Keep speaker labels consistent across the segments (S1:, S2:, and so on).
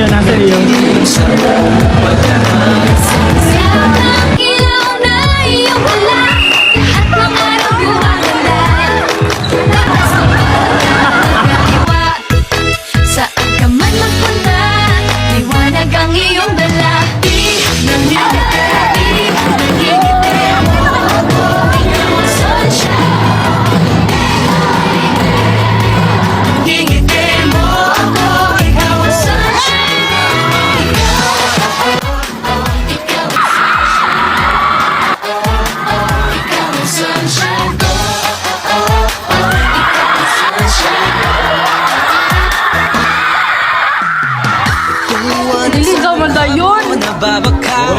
S1: iyo, nasa iyo.
S2: Niligaw mo na yun!
S3: Nababakaw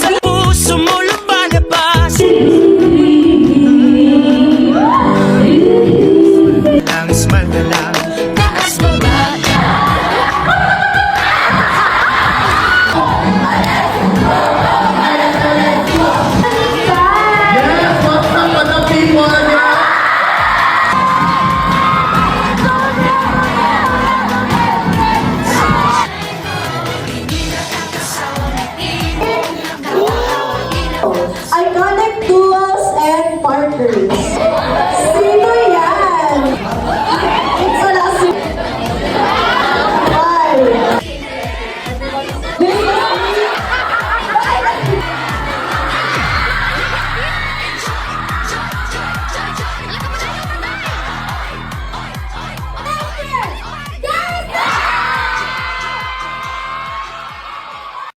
S3: sa puso mo lumalabas. Ang smile ka lang,
S2: Taas mo ba?
S4: Iconic duos and partners.